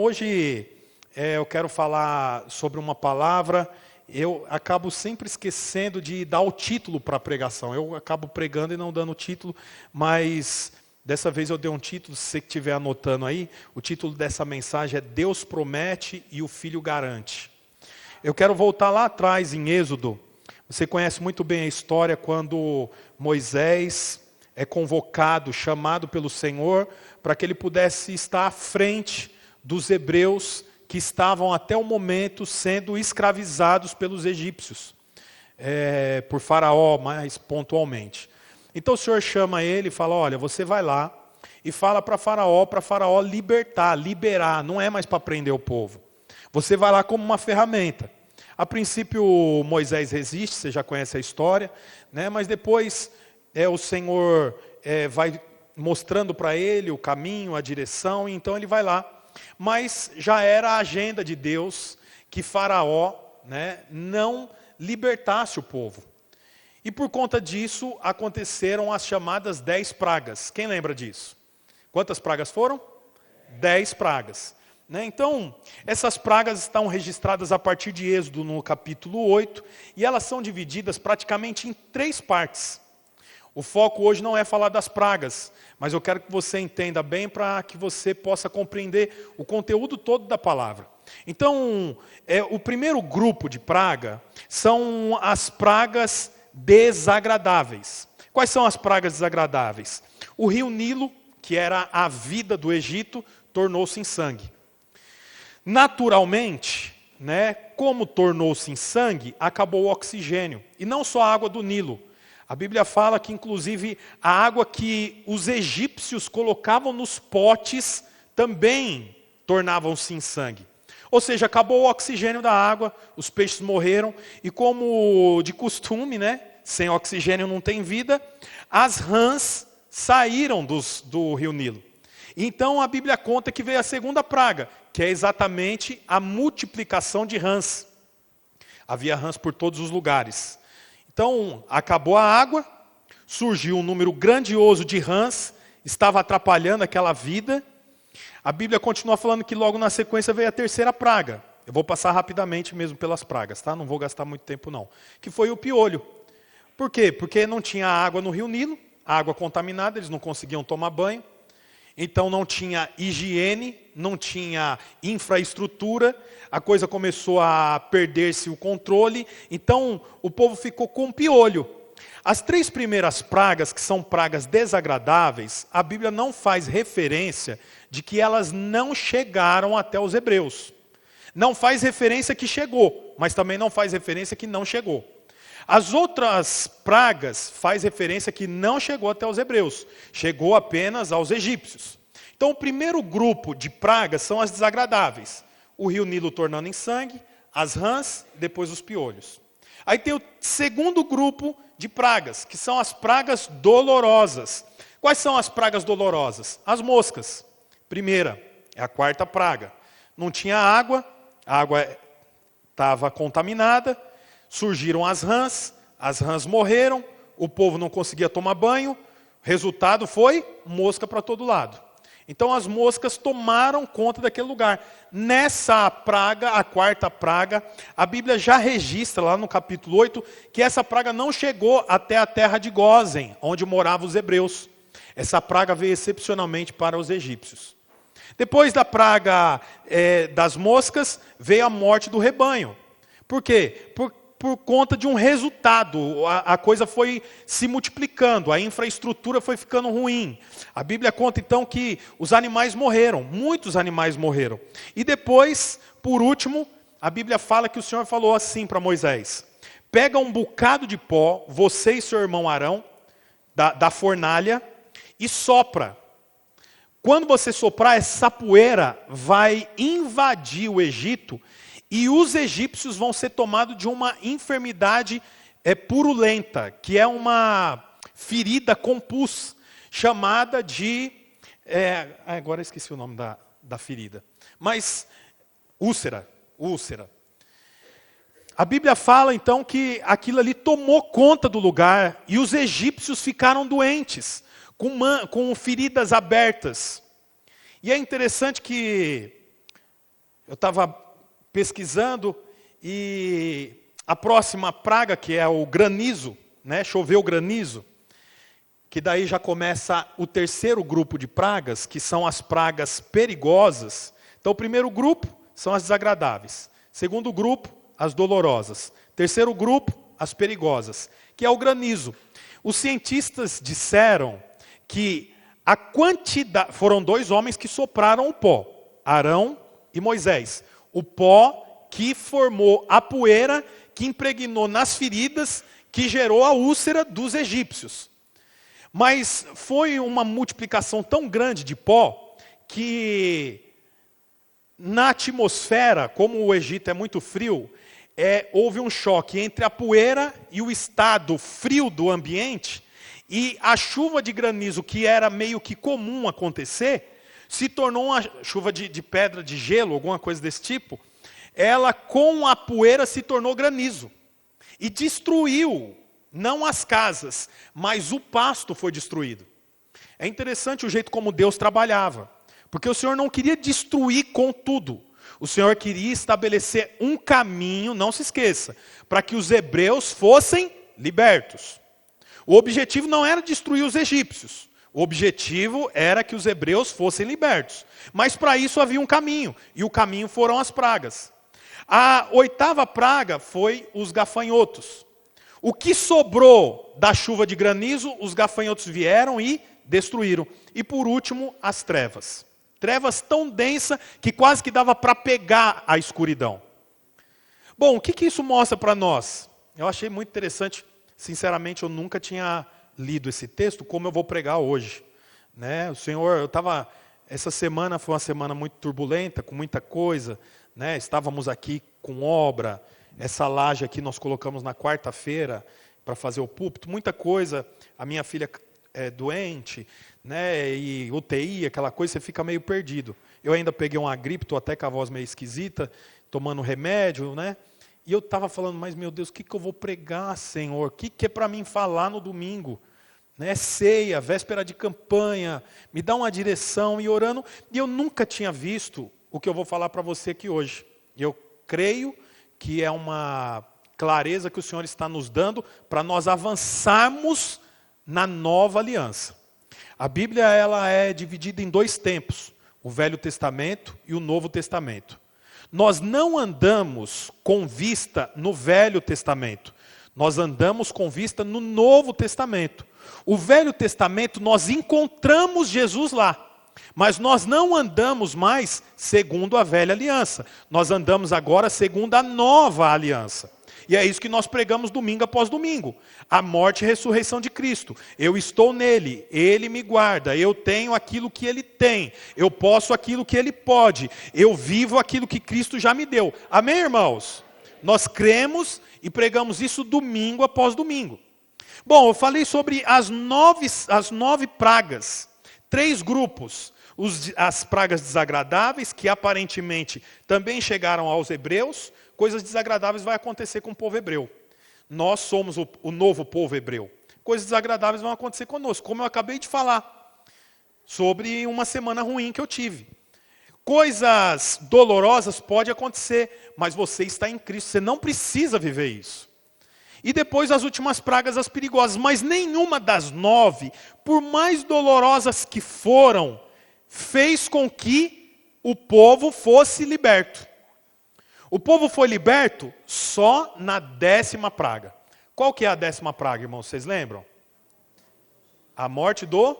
hoje eu quero falar sobre uma palavra. Eu acabo sempre esquecendo de dar o título para a pregação. Eu acabo pregando e não dando o título, mas dessa vez eu dei um título, se você estiver anotando aí. O título dessa mensagem é Deus promete e o Filho garante. Eu quero voltar lá atrás em Êxodo. Você conhece muito bem a história quando Moisés é convocado, chamado pelo Senhor, para que ele pudesse estar à frente dos hebreus que estavam até o momento sendo escravizados pelos egípcios, por Faraó mais pontualmente. Então o Senhor chama ele e fala, olha, você vai lá e fala para Faraó liberar, não é mais para prender o povo. Você vai lá como uma ferramenta. A princípio Moisés resiste, você já conhece a história, né? Mas depois o Senhor vai mostrando para ele o caminho, a direção, e então ele vai lá. Mas já era a agenda de Deus que Faraó, né, não libertasse o povo. E por conta disso aconteceram as chamadas 10 pragas. Quem lembra disso? Quantas pragas foram? 10 pragas. Né? Então, essas pragas estão registradas a partir de Êxodo no capítulo 8, e elas são divididas praticamente em 3 partes. O foco hoje não é falar das pragas, mas eu quero que você entenda bem para que você possa compreender o conteúdo todo da palavra. Então, o primeiro grupo de praga são as pragas desagradáveis. Quais são as pragas desagradáveis? O rio Nilo, que era a vida do Egito, tornou-se em sangue. Naturalmente, né, como tornou-se em sangue, acabou o oxigênio. E não só a água do Nilo. A Bíblia fala que, inclusive, a água que os egípcios colocavam nos potes também tornavam-se em sangue. Ou seja, acabou o oxigênio da água, os peixes morreram, e como de costume, né, sem oxigênio não tem vida, as rãs saíram do rio Nilo. Então a Bíblia conta que veio a segunda praga, que é exatamente a multiplicação de rãs. Havia rãs por todos os lugares. Então, acabou a água, surgiu um número grandioso de rãs, estava atrapalhando aquela vida. A Bíblia continua falando que logo na sequência veio a terceira praga. Eu vou passar rapidamente mesmo pelas pragas, tá? Não vou gastar muito tempo não. Que foi o piolho. Por quê? Porque não tinha água no rio Nilo, água contaminada, eles não conseguiam tomar banho. Então não tinha higiene, não tinha infraestrutura, a coisa começou a perder-se o controle, então o povo ficou com piolho. As 3 primeiras pragas, que são pragas desagradáveis, a Bíblia não faz referência de que elas não chegaram até os hebreus. Não faz referência que chegou, mas também não faz referência que não chegou. As outras pragas faz referência que não chegou até os hebreus, chegou apenas aos egípcios. Então o primeiro grupo de pragas são as desagradáveis. O rio Nilo tornando em sangue, as rãs, depois os piolhos. Aí tem o segundo grupo de pragas, que são as pragas dolorosas. Quais são as pragas dolorosas? As moscas. Primeira, é a quarta praga. Não tinha água, a água estava contaminada, surgiram as rãs morreram, o povo não conseguia tomar banho, resultado foi mosca para todo lado. Então as moscas tomaram conta daquele lugar. Nessa praga, a quarta praga, a Bíblia já registra lá no capítulo 8, que essa praga não chegou até a terra de Gósen, onde moravam os hebreus. Essa praga veio excepcionalmente para os egípcios. Depois da praga das moscas, veio a morte do rebanho. Por quê? Por conta de um resultado, a coisa foi se multiplicando, a infraestrutura foi ficando ruim. A Bíblia conta então que os animais morreram, muitos animais morreram. E depois, por último, a Bíblia fala que o Senhor falou assim para Moisés: pega um bocado de pó, você e seu irmão Arão, da fornalha, e sopra. Quando você soprar, essa poeira vai invadir o Egito, e os egípcios vão ser tomados de uma enfermidade purulenta, que é uma ferida com pus, chamada de... agora eu esqueci o nome da ferida. Mas, úlcera. A Bíblia fala então que aquilo ali tomou conta do lugar, e os egípcios ficaram doentes, com feridas abertas. E é interessante que eu estava pesquisando e a próxima praga, que é o granizo, né? Choveu granizo, que daí já começa o terceiro grupo de pragas, que são as pragas perigosas. Então, o primeiro grupo são as desagradáveis. Segundo grupo, as dolorosas. Terceiro grupo, as perigosas, que é o granizo. Os cientistas disseram que a quantidade... Foram 2 homens que sopraram o pó, Arão e Moisés. O pó que formou a poeira que impregnou nas feridas, que gerou a úlcera dos egípcios. Mas foi uma multiplicação tão grande de pó que na atmosfera, como o Egito é muito frio, houve um choque entre a poeira e o estado frio do ambiente, e a chuva de granizo, que era meio que comum acontecer, se tornou uma chuva de pedra, de gelo, alguma coisa desse tipo. Ela, com a poeira, se tornou granizo. E destruiu, não as casas, mas o pasto foi destruído. É interessante o jeito como Deus trabalhava. Porque o Senhor não queria destruir com tudo. O Senhor queria estabelecer um caminho, não se esqueça, para que os hebreus fossem libertos. O objetivo não era destruir os egípcios. O objetivo era que os hebreus fossem libertos. Mas para isso havia um caminho, e o caminho foram as pragas. A 8ª praga foi os gafanhotos. O que sobrou da chuva de granizo, os gafanhotos vieram e destruíram. E por último, as trevas. Trevas tão densas que quase que dava para pegar a escuridão. Bom, o que isso mostra para nós? Eu achei muito interessante. Sinceramente, eu nunca tinha lido esse texto como eu vou pregar hoje. Né? O Senhor, essa semana foi uma semana muito turbulenta, com muita coisa. Né? Estávamos aqui com obra. Essa laje aqui nós colocamos na quarta-feira para fazer o púlpito. Muita coisa. A minha filha é doente, né? E UTI, aquela coisa, você fica meio perdido. Eu ainda peguei uma gripe, estou até com a voz meio esquisita, tomando remédio, né? E eu estava falando, mas meu Deus, o que eu vou pregar, Senhor? O que é para mim falar no domingo? Né? Ceia, véspera de campanha, me dá uma direção, e orando. E eu nunca tinha visto o que eu vou falar para você aqui hoje. E eu creio que é uma clareza que o Senhor está nos dando para nós avançarmos na nova aliança. A Bíblia ela é dividida em 2 tempos, o Velho Testamento e o Novo Testamento. Nós não andamos com vista no Velho Testamento, nós andamos com vista no Novo Testamento. O Velho Testamento nós encontramos Jesus lá, mas nós não andamos mais segundo a velha aliança, nós andamos agora segundo a nova aliança. E é isso que nós pregamos domingo após domingo. A morte e ressurreição de Cristo. Eu estou nele, ele me guarda, eu tenho aquilo que ele tem, eu posso aquilo que ele pode, eu vivo aquilo que Cristo já me deu. Amém, irmãos? Nós cremos e pregamos isso domingo após domingo. Bom, eu falei sobre as 9 pragas. 3 grupos. As pragas desagradáveis, que aparentemente também chegaram aos hebreus. Coisas desagradáveis vai acontecer com o povo hebreu. Nós somos o novo povo hebreu. Coisas desagradáveis vão acontecer conosco, como eu acabei de falar, sobre uma semana ruim que eu tive. Coisas dolorosas podem acontecer, mas você está em Cristo, você não precisa viver isso. E depois as últimas pragas, as perigosas, mas nenhuma das 9, por mais dolorosas que foram, fez com que o povo fosse liberto. O povo foi liberto só na 10ª praga. Qual que é a 10ª praga, irmãos? Vocês lembram? A morte do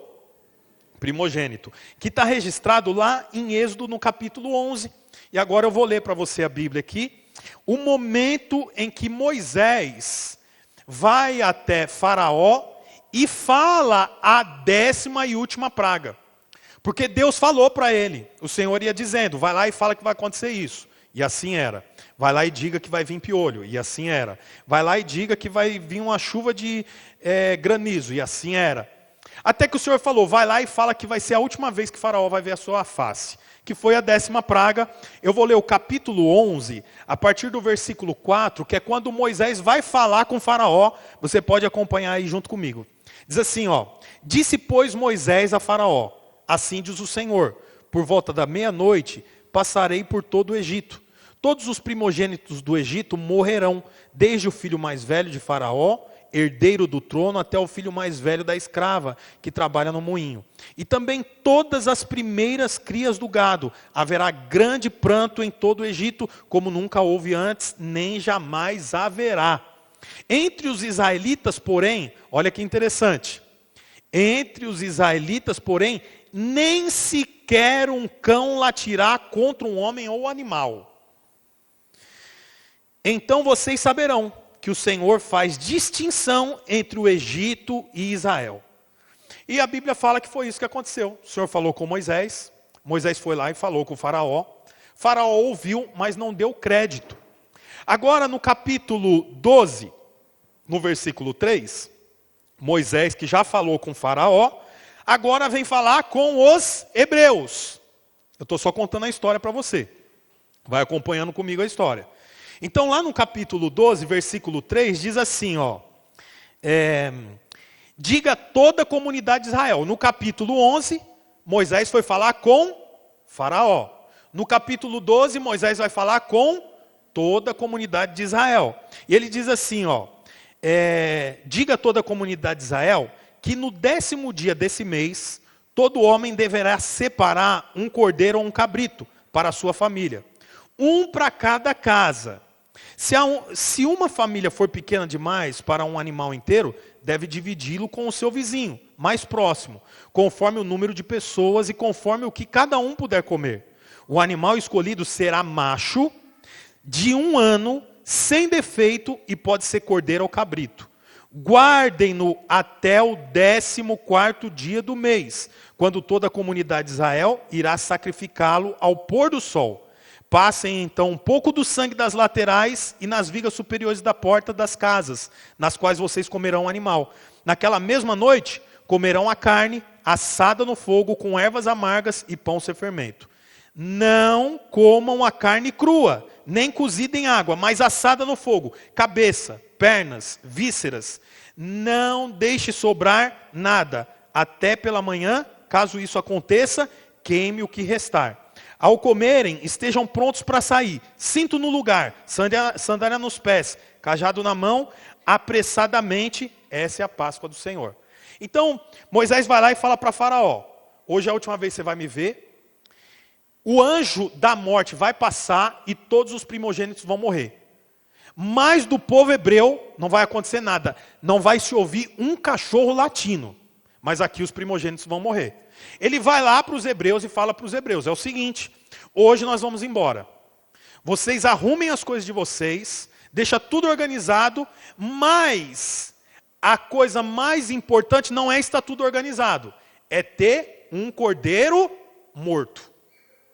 primogênito. Que está registrado lá em Êxodo, no capítulo 11. E agora eu vou ler para você a Bíblia aqui. O momento em que Moisés vai até Faraó e fala a 10ª e última praga. Porque Deus falou para ele. O Senhor ia dizendo, vai lá e fala que vai acontecer isso. E assim era. Vai lá e diga que vai vir piolho. E assim era. Vai lá e diga que vai vir uma chuva de granizo. E assim era. Até que o Senhor falou, vai lá e fala que vai ser a última vez que Faraó vai ver a sua face. Que foi a 10ª praga. Eu vou ler o capítulo 11, a partir do versículo 4, que é quando Moisés vai falar com Faraó. Você pode acompanhar aí junto comigo. Diz assim, ó. Disse, pois, Moisés a Faraó, assim diz o Senhor, por volta da meia-noite, passarei por todo o Egito. Todos os primogênitos do Egito morrerão, desde o filho mais velho de Faraó, herdeiro do trono, até o filho mais velho da escrava, que trabalha no moinho. E também todas as primeiras crias do gado. Haverá grande pranto em todo o Egito, como nunca houve antes, nem jamais haverá. Entre os israelitas, porém, olha que interessante. Entre os israelitas, porém, nem sequer um cão latirá contra um homem ou animal. Então vocês saberão que o Senhor faz distinção entre o Egito e Israel. E a Bíblia fala que foi isso que aconteceu. O Senhor falou com Moisés, Moisés foi lá e falou com o Faraó. Faraó ouviu, mas não deu crédito. Agora no capítulo 12, no versículo 3, Moisés, que já falou com o Faraó, agora vem falar com os hebreus. Eu estou só contando a história para você. Vai acompanhando comigo a história. Então lá no capítulo 12, versículo 3, diz assim, diga toda a comunidade de Israel. No capítulo 11, Moisés foi falar com Faraó. No capítulo 12, Moisés vai falar com toda a comunidade de Israel. E ele diz assim, diga a toda a comunidade de Israel que no 10º dia desse mês, todo homem deverá separar um cordeiro ou um cabrito para a sua família. Um para cada casa. Se uma família for pequena demais para um animal inteiro, deve dividi-lo com o seu vizinho, mais próximo, conforme o número de pessoas e conforme o que cada um puder comer. O animal escolhido será macho, de 1 ano, sem defeito, e pode ser cordeiro ou cabrito. Guardem-no até o 14º dia do mês, quando toda a comunidade de Israel irá sacrificá-lo ao pôr do sol. Passem então um pouco do sangue das laterais e nas vigas superiores da porta das casas, nas quais vocês comerão o animal. Naquela mesma noite, comerão a carne assada no fogo com ervas amargas e pão sem fermento. Não comam a carne crua, nem cozida em água, mas assada no fogo. Cabeça, pernas, vísceras. Não deixe sobrar nada. Até pela manhã, caso isso aconteça, queime o que restar. Ao comerem, estejam prontos para sair. Cinto no lugar, sandália nos pés, cajado na mão, apressadamente. Essa é a Páscoa do Senhor. Então, Moisés vai lá e fala para Faraó: hoje é a última vez que você vai me ver. O anjo da morte vai passar e todos os primogênitos vão morrer. Mas do povo hebreu não vai acontecer nada. Não vai se ouvir um cachorro latino. Mas aqui os primogênitos vão morrer. Ele vai lá para os hebreus e fala para os hebreus: é o seguinte, hoje nós vamos embora. Vocês arrumem as coisas de vocês, deixa tudo organizado, mas a coisa mais importante não é estar tudo organizado, é ter um cordeiro morto.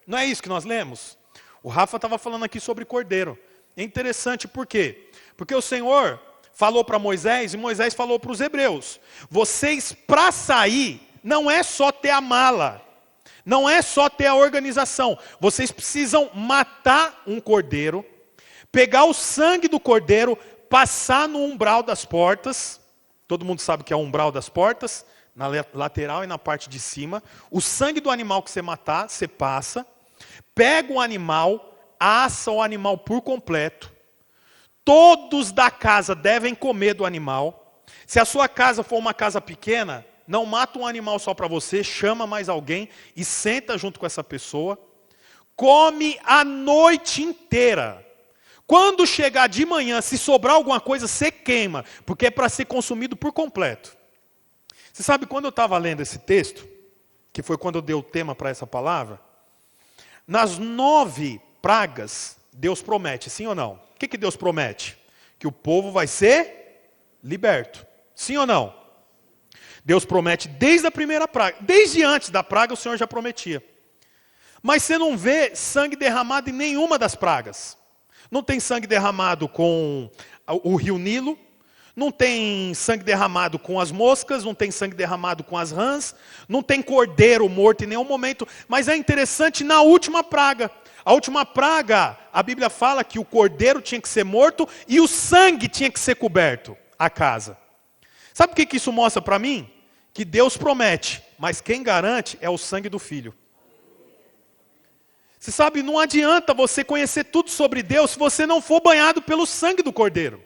Não é isso que nós lemos? O Rafa estava falando aqui sobre cordeiro. É interessante, por quê? Porque o Senhor falou para Moisés e Moisés falou para os hebreus: vocês, para sair, não é só ter a mala, não é só ter a organização. Vocês precisam matar um cordeiro, pegar o sangue do cordeiro, passar no umbral das portas. Todo mundo sabe o que é o umbral das portas, na lateral e na parte de cima. O sangue do animal que você matar, você passa. Pega o animal, assa o animal por completo. Todos da casa devem comer do animal. Se a sua casa for uma casa pequena, não mata um animal só para você, chama mais alguém e senta junto com essa pessoa. Come a noite inteira. Quando chegar de manhã, se sobrar alguma coisa, você queima, porque é para ser consumido por completo. Você sabe, quando eu estava lendo esse texto, que foi quando eu dei o tema para essa palavra, nas 9 pragas, Deus promete, sim ou não? O que Deus promete? Que o povo vai ser liberto. Sim ou não? Deus promete desde a primeira praga. Desde antes da praga o Senhor já prometia. Mas você não vê sangue derramado em nenhuma das pragas. Não tem sangue derramado com o rio Nilo. Não tem sangue derramado com as moscas. Não tem sangue derramado com as rãs. Não tem cordeiro morto em nenhum momento. Mas é interessante, na última praga. A última praga, a Bíblia fala que o cordeiro tinha que ser morto e o sangue tinha que ser coberto a casa. Sabe o que isso mostra para mim? Que Deus promete, mas quem garante é o sangue do Filho. Você sabe, não adianta você conhecer tudo sobre Deus se você não for banhado pelo sangue do Cordeiro.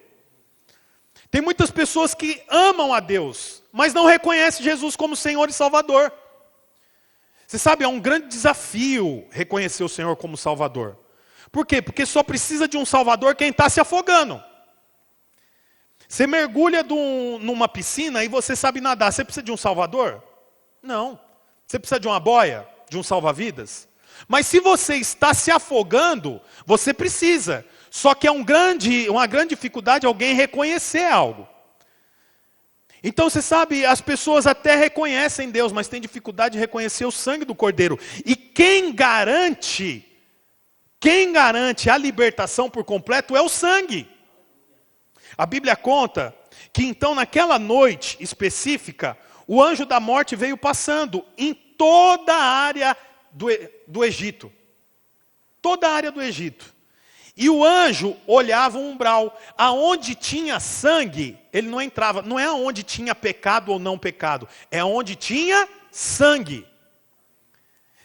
Tem muitas pessoas que amam a Deus, mas não reconhecem Jesus como Senhor e Salvador. Você sabe, é um grande desafio reconhecer o Senhor como Salvador. Por quê? Porque só precisa de um Salvador quem está se afogando. Você mergulha numa piscina e você sabe nadar. Você precisa de um Salvador? Não. Você precisa de uma boia? De um salva-vidas? Mas se você está se afogando, você precisa. Só que é uma grande dificuldade alguém reconhecer algo. Então você sabe, as pessoas até reconhecem Deus, mas têm dificuldade de reconhecer o sangue do Cordeiro. E quem garante a libertação por completo é o sangue. A Bíblia conta que então naquela noite específica, o anjo da morte veio passando em toda a área do Egito. Toda a área do Egito. E o anjo olhava o umbral. Aonde tinha sangue, ele não entrava. Não é aonde tinha pecado ou não pecado. É aonde tinha sangue.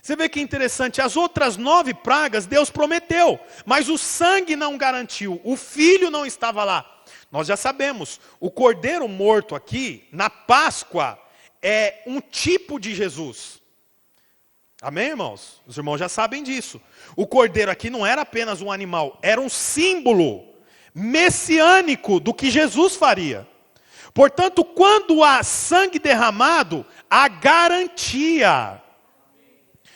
Você vê que interessante. As outras 9 pragas Deus prometeu. Mas o sangue não garantiu. O filho não estava lá. Nós já sabemos. O cordeiro morto aqui, na Páscoa, é um tipo de Jesus. Amém, irmãos? Os irmãos já sabem disso. O cordeiro aqui não era apenas um animal, era um símbolo messiânico do que Jesus faria. Portanto, quando há sangue derramado, há garantia.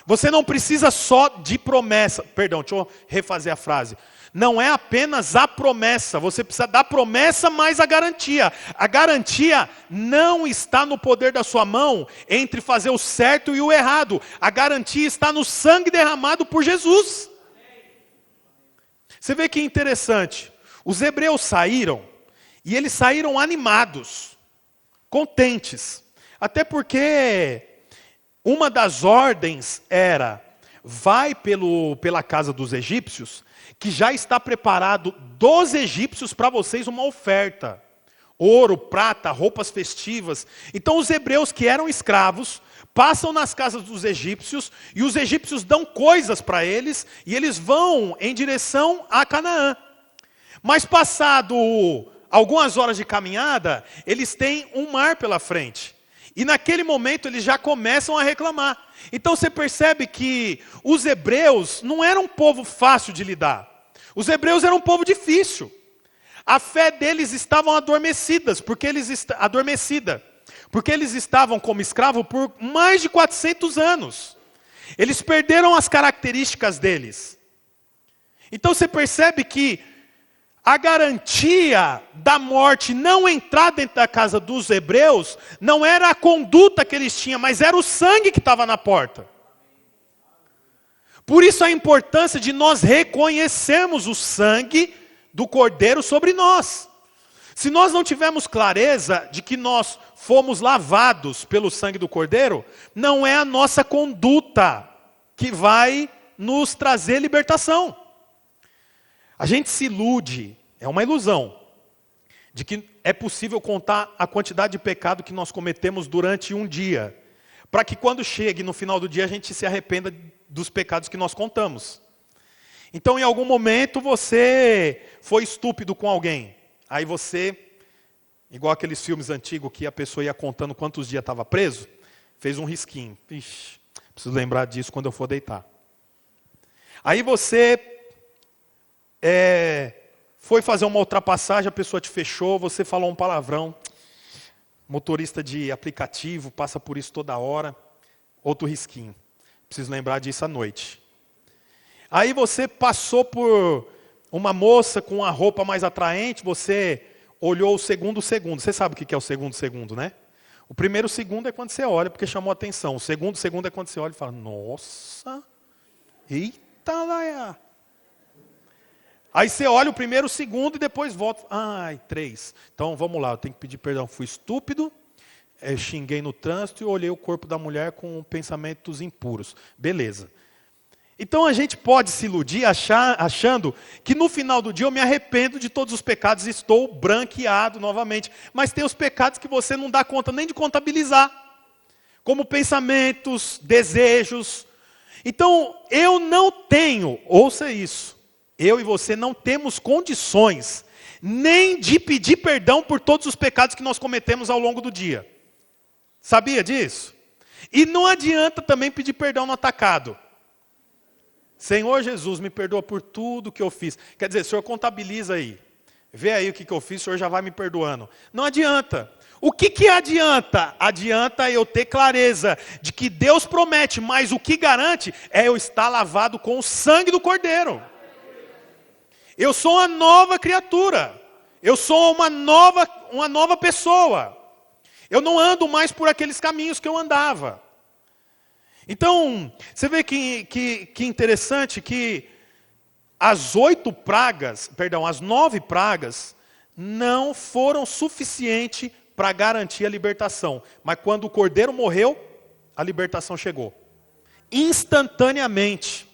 Você não precisa só de promessa. Perdão, deixa eu refazer a frase. Não é apenas a promessa, você precisa da promessa mais a garantia. A garantia não está no poder da sua mão entre fazer o certo e o errado. A garantia está no sangue derramado por Jesus. Você vê que interessante. Os hebreus saíram, e eles saíram animados, contentes. Até porque uma das ordens era, vai pela casa dos egípcios, que já está preparado dos egípcios para vocês uma oferta. Ouro, prata, roupas festivas. Então os hebreus que eram escravos, passam nas casas dos egípcios, e os egípcios dão coisas para eles, e eles vão em direção a Canaã. Mas passado algumas horas de caminhada, eles têm um mar pela frente. E naquele momento eles já começam a reclamar. Então você percebe que os hebreus não eram um povo fácil de lidar. Os hebreus eram um povo difícil. A fé deles estava adormecida, porque eles estavam como escravos por mais de 400 anos. Eles perderam as características deles. Então você percebe que a garantia da morte não entrar dentro da casa dos hebreus, não era a conduta que eles tinham, mas era o sangue que estava na porta. Por isso a importância de nós reconhecermos o sangue do Cordeiro sobre nós. Se nós não tivermos clareza de que nós fomos lavados pelo sangue do Cordeiro, não é a nossa conduta que vai nos trazer libertação. A gente se ilude, é uma ilusão, de que é possível contar a quantidade de pecado que nós cometemos durante um dia, para que quando chegue no final do dia a gente se arrependa dos pecados que nós contamos. Então em algum momento você foi estúpido com alguém, aí você, igual aqueles filmes antigos que a pessoa ia contando quantos dias estava preso, fez um risquinho. Ixi, preciso lembrar disso quando eu for deitar. Aí você foi fazer uma ultrapassagem, a pessoa te fechou, você falou um palavrão. Motorista de aplicativo passa por isso toda hora. Outro risquinho. Preciso lembrar disso à noite. Aí você passou por uma moça com uma roupa mais atraente, você olhou o segundo. Você sabe o que é o segundo, né? O primeiro segundo é quando você olha, porque chamou a atenção. O segundo é quando você olha e fala, nossa, eita laia. Aí você olha o primeiro, o segundo e depois volta. Ai, 3. Então vamos lá, eu tenho que pedir perdão. Fui estúpido, xinguei no trânsito e olhei o corpo da mulher com pensamentos impuros. Beleza. Então a gente pode se iludir achando que no final do dia eu me arrependo de todos os pecados e estou branqueado novamente. Mas tem os pecados que você não dá conta nem de contabilizar. Como pensamentos, desejos. Então, eu não tenho, ouça isso, eu e você não temos condições nem de pedir perdão por todos os pecados que nós cometemos ao longo do dia. Sabia disso? E não adianta também pedir perdão no atacado. Senhor Jesus, me perdoa por tudo que eu fiz. Quer dizer, o Senhor contabiliza aí. Vê aí o que eu fiz, o Senhor já vai me perdoando. Não adianta. O que adianta? Adianta eu ter clareza de que Deus promete, mas o que garante é eu estar lavado com o sangue do Cordeiro. Eu sou uma nova criatura. Eu sou uma nova pessoa. Eu não ando mais por aqueles caminhos que eu andava. Então, você vê que interessante que as 9 pragas não foram suficientes para garantir a libertação. Mas quando o Cordeiro morreu, a libertação chegou. Instantaneamente.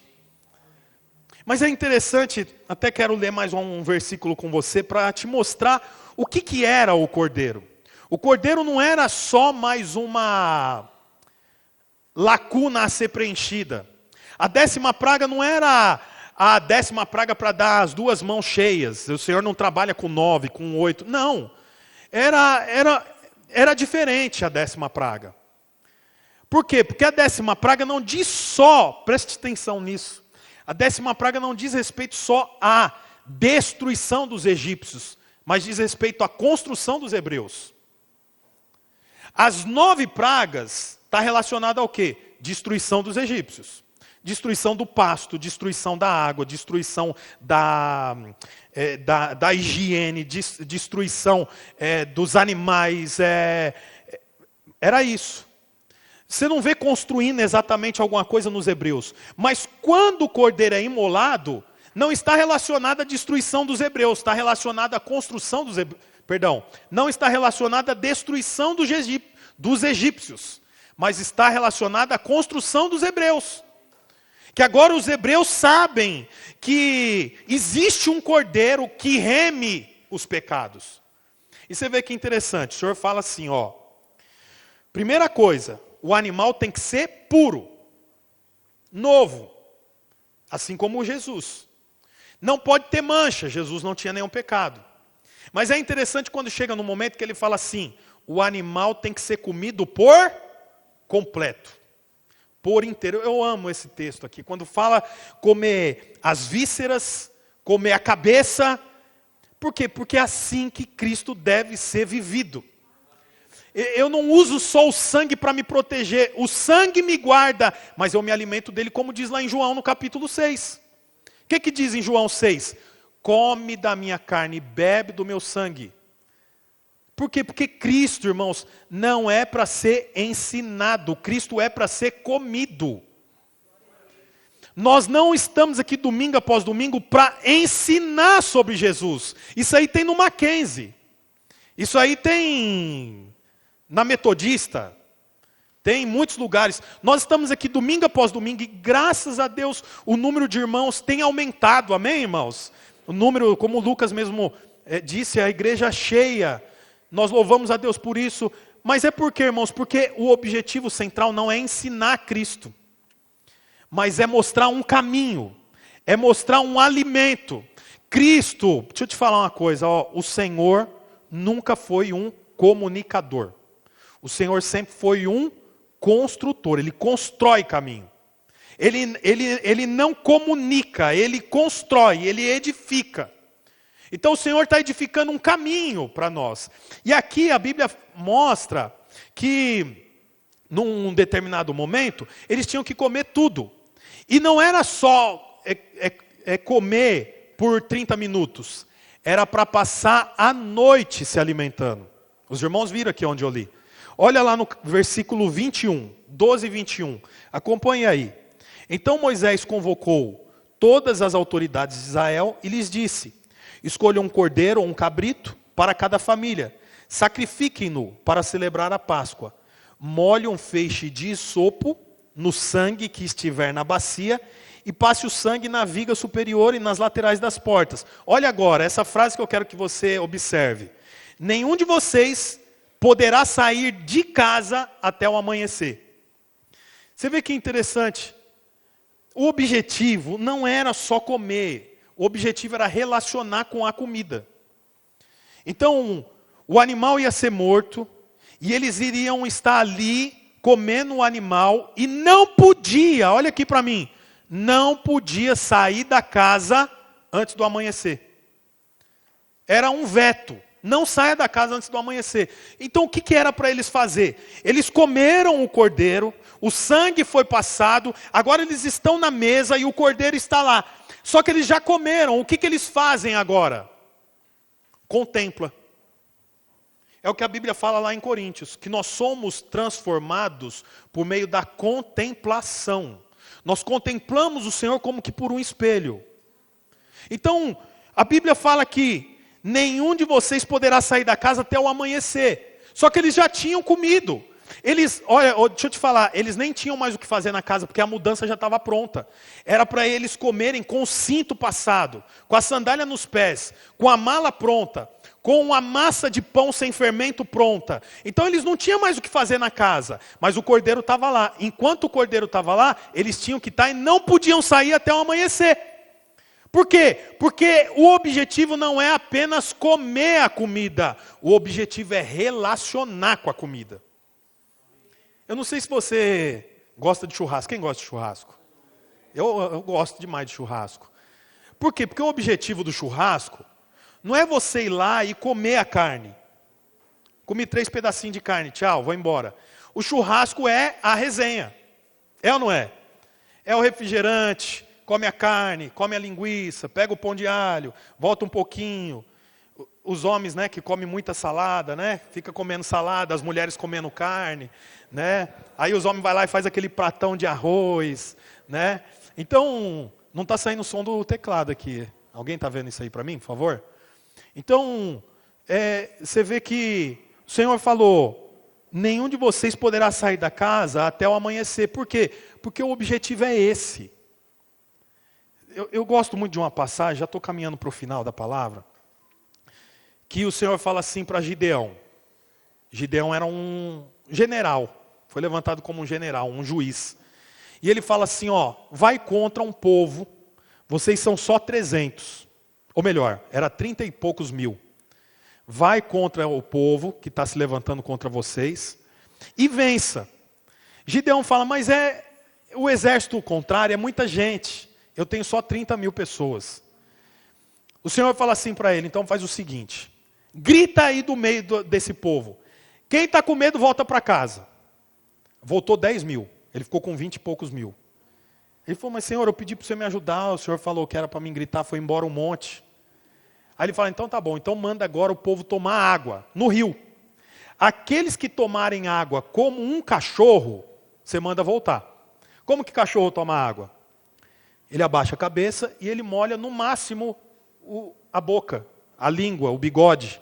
Mas é interessante, até quero ler mais um versículo com você para te mostrar o que era o Cordeiro. O Cordeiro não era só mais uma lacuna a ser preenchida. A 10ª praga não era a 10ª praga para dar as 2 mãos cheias. O Senhor não trabalha com 9, com 8. Não. Era diferente a 10ª praga. Por quê? Porque a 10ª praga não diz só, preste atenção nisso, a 10ª praga não diz respeito só à destruição dos egípcios, mas diz respeito à construção dos hebreus. As 9 pragas está relacionada ao quê? Destruição dos egípcios. Destruição do pasto, destruição da água, destruição da higiene, destruição dos animais. Era isso. Você não vê construindo exatamente alguma coisa nos hebreus. Mas quando o cordeiro é imolado, não está relacionado à destruição dos hebreus, está relacionado à construção dos hebreus. Perdão, não está relacionado à destruição dos egípcios, mas está relacionado à construção dos hebreus. Que agora os hebreus sabem que existe um cordeiro que reme os pecados. E você vê que interessante, o Senhor fala assim, primeira coisa, o animal tem que ser puro, novo, assim como Jesus. Não pode ter mancha, Jesus não tinha nenhum pecado. Mas é interessante quando chega no momento que ele fala assim, o animal tem que ser comido por completo. Por inteiro. Eu amo esse texto aqui. Quando fala comer as vísceras, comer a cabeça. Por quê? Porque é assim que Cristo deve ser vivido. Eu não uso só o sangue para me proteger. O sangue me guarda, mas eu me alimento dele, como diz lá em João no capítulo 6. O que diz em João 6? Come da minha carne e bebe do meu sangue. Por quê? Porque Cristo, irmãos, não é para ser ensinado. Cristo é para ser comido. Nós não estamos aqui domingo após domingo para ensinar sobre Jesus. Isso aí tem no Mackenzie. Isso aí tem na Metodista. Tem em muitos lugares. Nós estamos aqui domingo após domingo e graças a Deus o número de irmãos tem aumentado. Amém, irmãos? O número, como o Lucas mesmo disse, a igreja cheia. Nós louvamos a Deus por isso, mas é por quê, irmãos? Porque o objetivo central não é ensinar Cristo, mas é mostrar um caminho, é mostrar um alimento. Cristo, deixa eu te falar uma coisa, o Senhor nunca foi um comunicador. O Senhor sempre foi um construtor, Ele constrói caminho. Ele não comunica, Ele constrói, Ele edifica. Então o Senhor está edificando um caminho para nós. E aqui a Bíblia mostra que, num determinado momento, eles tinham que comer tudo. E não era só comer por 30 minutos. Era para passar a noite se alimentando. Os irmãos viram aqui onde eu li. Olha lá no versículo 21, 12 e 21. Acompanhe aí. Então Moisés convocou todas as autoridades de Israel e lhes disse: escolham um cordeiro ou um cabrito para cada família. Sacrifiquem-no para celebrar a Páscoa. Molhe um feixe de isopo no sangue que estiver na bacia e passe o sangue na viga superior e nas laterais das portas. Olha agora, essa frase que eu quero que você observe. Nenhum de vocês poderá sair de casa até o amanhecer. Você vê que interessante. o objetivo não era só comer, o objetivo era relacionar com a comida. Então, o animal ia ser morto, e eles iriam estar ali comendo o animal, e não podia, olha aqui para mim, não podia sair da casa antes do amanhecer. Era um veto. Não saia da casa antes do amanhecer. Então o que era para eles fazer? Eles comeram o cordeiro, o sangue foi passado, agora eles estão na mesa e o cordeiro está lá. Só que eles já comeram, o que eles fazem agora? Contempla. É o que a Bíblia fala lá em Coríntios, que nós somos transformados por meio da contemplação. Nós contemplamos o Senhor como que por um espelho. Então, a Bíblia fala que nenhum de vocês poderá sair da casa até o amanhecer. Só que eles já tinham comido. Eles, olha, deixa eu te falar, eles nem tinham mais o que fazer na casa, porque a mudança já estava pronta. Era para eles comerem com o cinto passado, com a sandália nos pés, com a mala pronta, com a massa de pão sem fermento pronta. Então eles não tinham mais o que fazer na casa, mas o cordeiro estava lá. Enquanto o cordeiro estava lá, eles tinham que estar e não podiam sair até o amanhecer. Por quê? Porque o objetivo não é apenas comer a comida, o objetivo é relacionar com a comida. Eu não sei se você gosta de churrasco. Quem gosta de churrasco? Eu gosto demais de churrasco. Por quê? Porque o objetivo do churrasco não é você ir lá e comer a carne. Comi 3 pedacinhos de carne, tchau, vou embora. O churrasco é a resenha. É ou não é? É o refrigerante, come a carne, come a linguiça, pega o pão de alho, volta um pouquinho. Os homens, né, que comem muita salada, né, fica comendo salada, as mulheres comendo carne, né. Aí os homens vão lá e faz aquele pratão de arroz, né. Então, não está saindo o som do teclado aqui. Alguém está vendo isso aí para mim, por favor? Então, você vê que o Senhor falou, nenhum de vocês poderá sair da casa até o amanhecer. Por quê? Porque o objetivo é esse. Eu gosto muito de uma passagem, já estou caminhando para o final da palavra, que o Senhor fala assim para Gideão. Gideão era um general, foi levantado como um general, um juiz. E ele fala assim, ó, vai contra um povo, vocês são só 300. Ou melhor, era 30 e poucos mil. Vai contra o povo que está se levantando contra vocês e vença. Gideão fala, mas o exército contrário é muita gente. Eu tenho só 30 mil pessoas. O Senhor fala assim para ele, então faz o seguinte. Grita aí do meio desse povo. Quem está com medo, volta para casa. Voltou 10 mil. Ele ficou com 20 e poucos mil. Ele falou, mas Senhor, eu pedi para você me ajudar. O Senhor falou que era para mim gritar, foi embora um monte. Aí ele fala, então tá bom. Então manda agora o povo tomar água no rio. Aqueles que tomarem água como um cachorro, você manda voltar. Como que cachorro toma água? Ele abaixa a cabeça e ele molha no máximo a boca, a língua, o bigode.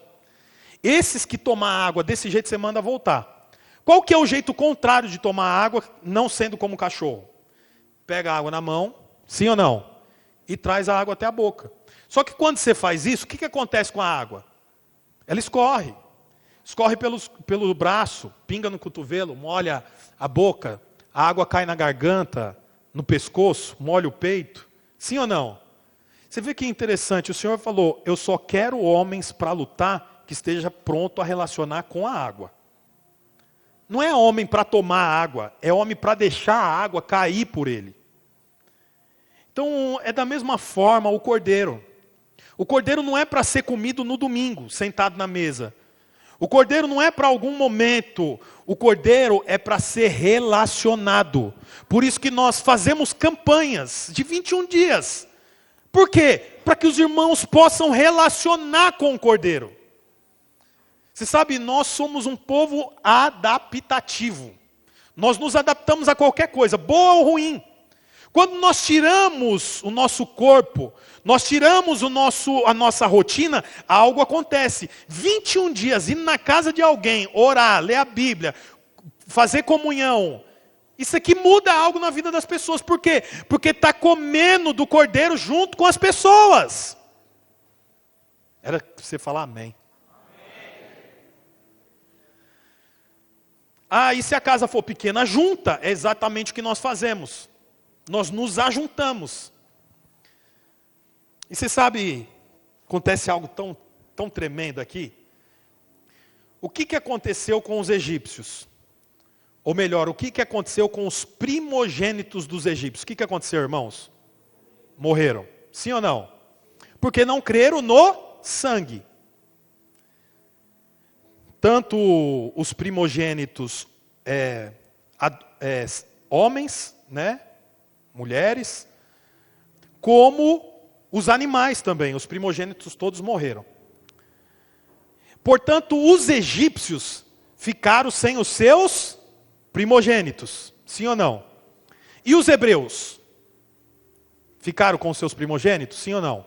Esses que tomam água desse jeito, você manda voltar. Qual que é o jeito contrário de tomar água, não sendo como cachorro? Pega a água na mão, sim ou não? E traz a água até a boca. Só que quando você faz isso, o que acontece com a água? Ela escorre. Escorre pelo braço, pinga no cotovelo, molha a boca, a água cai na garganta, no pescoço, molha o peito. Sim ou não? Você vê que interessante, o Senhor falou, eu só quero homens para lutar que esteja pronto a relacionar com a água. Não é homem para tomar água, é homem para deixar a água cair por ele. Então, é da mesma forma o cordeiro. O cordeiro não é para ser comido no domingo, sentado na mesa. O cordeiro não é para algum momento, o cordeiro é para ser relacionado. Por isso que nós fazemos campanhas de 21 dias. Por quê? Para que os irmãos possam relacionar com o cordeiro. Você sabe, nós somos um povo adaptativo. Nós nos adaptamos a qualquer coisa, boa ou ruim. Quando nós tiramos o nosso corpo, nós tiramos a nossa rotina, algo acontece. 21 dias, indo na casa de alguém, orar, ler a Bíblia, fazer comunhão. Isso aqui muda algo na vida das pessoas. Por quê? Porque está comendo do cordeiro junto com as pessoas. Era para você falar amém. Ah, e se a casa for pequena, junta. É exatamente o que nós fazemos. Nós nos ajuntamos. E você sabe, acontece algo tão tremendo aqui. O que aconteceu com os egípcios? Ou melhor, o que aconteceu com os primogênitos dos egípcios? O que aconteceu, irmãos? Morreram. Sim ou não? Porque não creram no sangue. Tanto os primogênitos homens, né? Mulheres, como os animais também. Os primogênitos todos morreram. Portanto, os egípcios ficaram sem os seus primogênitos. Sim ou não? E os hebreus? Ficaram com os seus primogênitos? Sim ou não?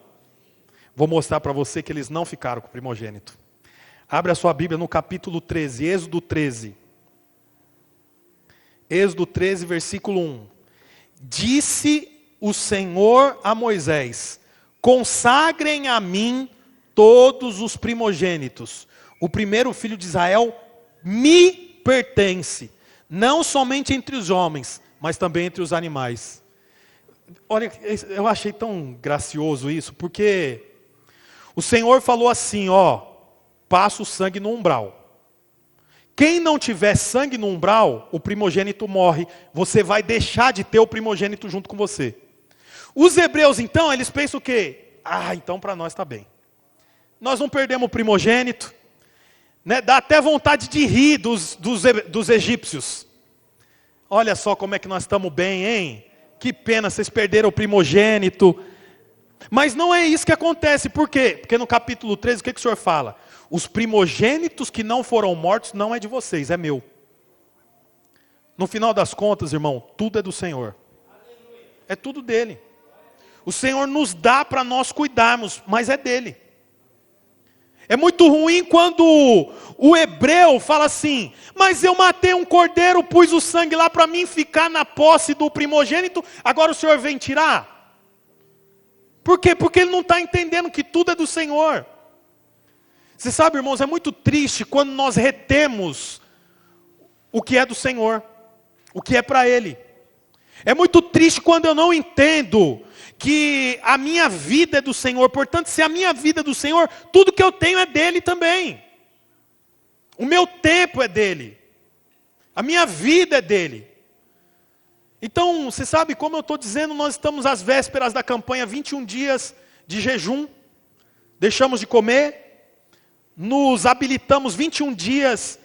Vou mostrar para você que eles não ficaram com o primogênito. Abre a sua Bíblia no capítulo 13, Êxodo 13. Êxodo 13, versículo 1. Disse o Senhor a Moisés: consagrem a mim todos os primogênitos. O primeiro filho de Israel me pertence. Não somente entre os homens, mas também entre os animais. Olha, eu achei tão gracioso isso, porque o Senhor falou assim, passa o sangue no umbral. Quem não tiver sangue no umbral, o primogênito morre. Você vai deixar de ter o primogênito junto com você. Os hebreus, então, eles pensam o quê? Então para nós está bem. Nós não perdemos o primogênito. Né? Dá até vontade de rir dos egípcios. Olha só como é que nós estamos bem, hein? Que pena, vocês perderam o primogênito. Mas não é isso que acontece. Por quê? Porque no capítulo 13, o que o Senhor fala? Os primogênitos que não foram mortos não é de vocês, é meu. No final das contas, irmão, tudo é do Senhor. É tudo dele. O Senhor nos dá para nós cuidarmos, mas é dele. É muito ruim quando o hebreu fala assim, mas eu matei um cordeiro, pus o sangue lá para mim ficar na posse do primogênito, agora o Senhor vem tirar? Por quê? Porque ele não está entendendo que tudo é do Senhor. Você sabe, irmãos, é muito triste quando nós retemos o que é do Senhor, o que é para Ele. É muito triste quando eu não entendo que a minha vida é do Senhor. Portanto, se a minha vida é do Senhor, tudo que eu tenho é dele também. O meu tempo é dele. A minha vida é dele. Então, você sabe, como eu estou dizendo, nós estamos às vésperas da campanha, 21 dias de jejum. Deixamos de comer. Nos habilitamos 21 dias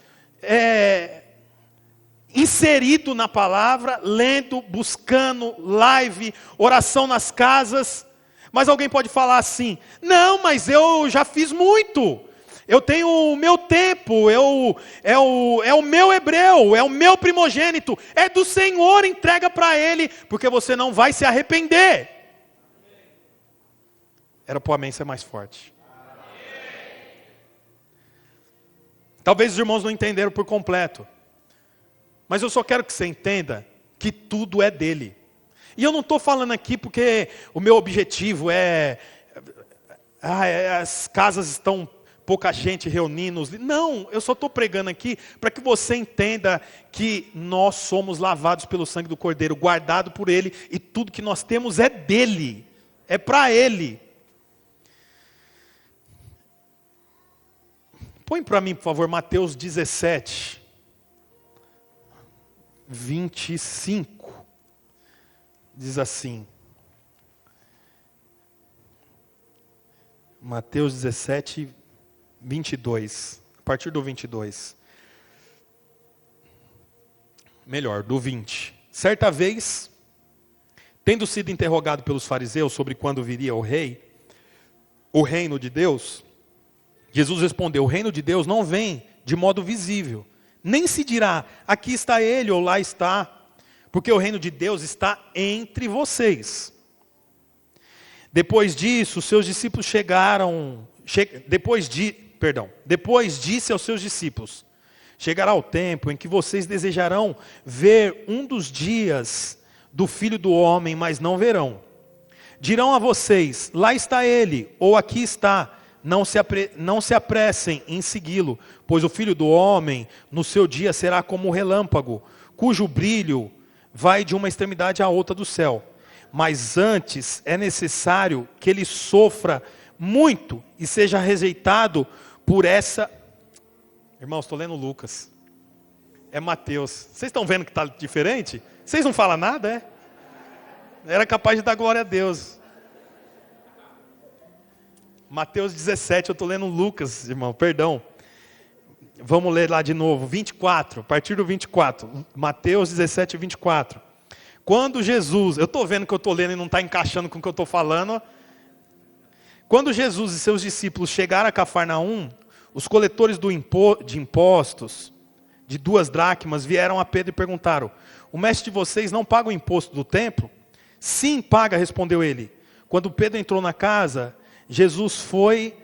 inserido na palavra, lendo, buscando, live, oração nas casas. Mas alguém pode falar assim, não, mas eu já fiz muito. Eu tenho o meu tempo, é o meu hebreu, é o meu primogênito. É do Senhor, entrega para Ele, porque você não vai se arrepender. Era para o amém ser mais forte. Talvez os irmãos não entenderam por completo. Mas eu só quero que você entenda que tudo é dele. E eu não estou falando aqui porque o meu objetivo as casas estão pouca gente reunindo. Não, eu só estou pregando aqui para que você entenda que nós somos lavados pelo sangue do Cordeiro, guardado por Ele, e tudo que nós temos é dele, é para Ele. Põe para mim, por favor, Mateus 17, 25. Diz assim. Mateus 17, 22. A partir do 22. Melhor, do 20. Certa vez, tendo sido interrogado pelos fariseus sobre quando viria o reino de Deus, Jesus respondeu, o reino de Deus não vem de modo visível, nem se dirá, aqui está ele ou lá está, porque o reino de Deus está entre vocês. Depois disso, seus discípulos depois disse aos seus discípulos, chegará o tempo em que vocês desejarão ver um dos dias do Filho do Homem, mas não verão. Dirão a vocês, lá está ele, ou aqui está. Não se apressem em segui-lo, pois o Filho do Homem, no seu dia, será como um relâmpago, cujo brilho vai de uma extremidade à outra do céu. Mas antes é necessário que ele sofra muito e seja rejeitado por essa... Irmãos, estou lendo Lucas. É Mateus. Vocês estão vendo que está diferente? Vocês não falam nada, é? Era capaz de dar glória a Deus. Mateus 17, eu estou lendo Lucas, irmão, perdão. Vamos ler lá de novo, 24, a partir do 24. Mateus 17, 24. Quando Jesus, eu estou vendo que eu estou lendo e não está encaixando com o que eu estou falando. Quando Jesus e seus discípulos chegaram a Cafarnaum, os coletores de impostos, de 2 dracmas, vieram a Pedro e perguntaram: o mestre de vocês não paga o imposto do templo? Sim, paga, respondeu ele. Quando Pedro entrou na casa, Jesus foi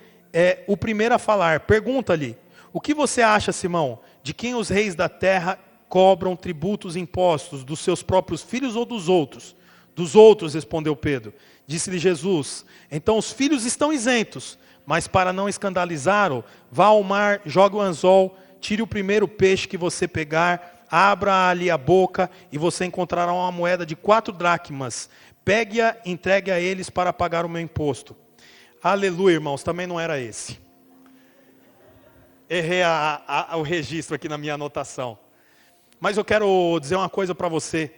o primeiro a falar. Pergunta-lhe: o que você acha, Simão, de quem os reis da terra cobram tributos e impostos, dos seus próprios filhos ou dos outros? Dos outros, respondeu Pedro. Disse-lhe Jesus: então os filhos estão isentos, mas para não escandalizá-lo, vá ao mar, jogue o anzol, tire o primeiro peixe que você pegar, abra ali a boca e você encontrará uma moeda de 4 dracmas. Pegue-a e entregue a eles para pagar o meu imposto. Aleluia, irmãos, também não era esse. Errei o registro aqui na minha anotação. Mas eu quero dizer uma coisa para você,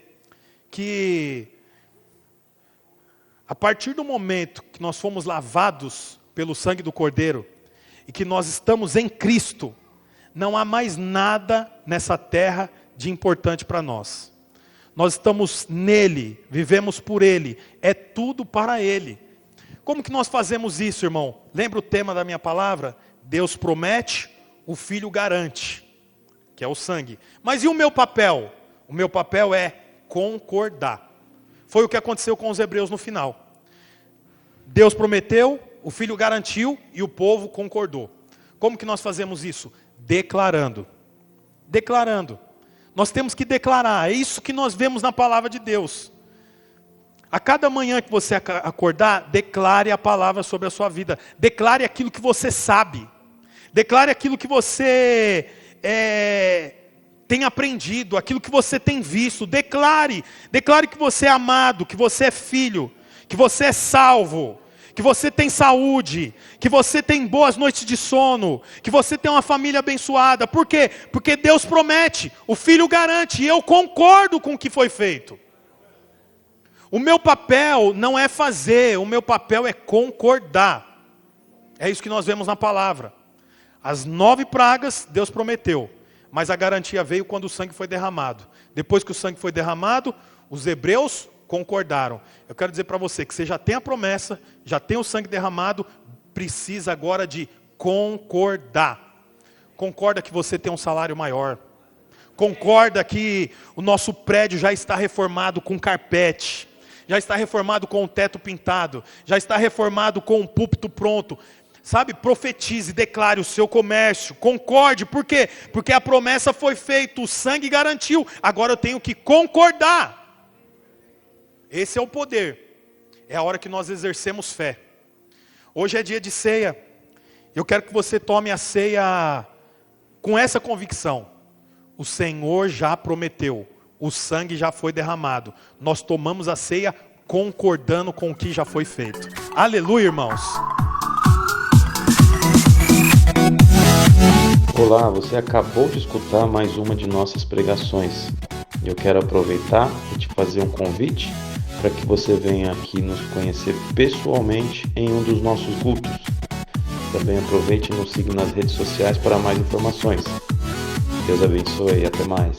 que a partir do momento que nós fomos lavados pelo sangue do Cordeiro, e que nós estamos em Cristo, não há mais nada nessa terra de importante para nós. Nós estamos nele, vivemos por ele, é tudo para ele. Como que nós fazemos isso, irmão? Lembra o tema da minha palavra? Deus promete, o Filho garante, que é o sangue. Mas e o meu papel? O meu papel é concordar. Foi o que aconteceu com os hebreus no final. Deus prometeu, o Filho garantiu e o povo concordou. Como que nós fazemos isso? Declarando. Declarando. Nós temos que declarar, é isso que nós vemos na palavra de Deus. A cada manhã que você acordar, declare a palavra sobre a sua vida. Declare aquilo que você sabe. Declare aquilo que você tem aprendido, aquilo que você tem visto. Declare que você é amado, que você é filho, que você é salvo, que você tem saúde, que você tem boas noites de sono, que você tem uma família abençoada. Por quê? Porque Deus promete, o Filho garante, e eu concordo com o que foi feito. O meu papel não é fazer, o meu papel é concordar. É isso que nós vemos na palavra. As 9 pragas Deus prometeu, mas a garantia veio quando o sangue foi derramado. Depois que o sangue foi derramado, os hebreus concordaram. Eu quero dizer para você que você já tem a promessa, já tem o sangue derramado, precisa agora de concordar. Concorda que você tem um salário maior. Concorda que o nosso prédio já está reformado com carpete. Já está reformado com o teto pintado. Já está reformado com o púlpito pronto. Sabe, profetize, declare o seu comércio. Concorde, por quê? Porque a promessa foi feita, o sangue garantiu. Agora eu tenho que concordar. Esse é o poder. É a hora que nós exercemos fé. Hoje é dia de ceia. Eu quero que você tome a ceia com essa convicção. O Senhor já prometeu. O sangue já foi derramado. Nós tomamos a ceia concordando com o que já foi feito. Aleluia, irmãos. Olá, você acabou de escutar mais uma de nossas pregações. Eu quero aproveitar e te fazer um convite para que você venha aqui nos conhecer pessoalmente em um dos nossos cultos. Também aproveite e nos siga nas redes sociais para mais informações. Deus abençoe e até mais.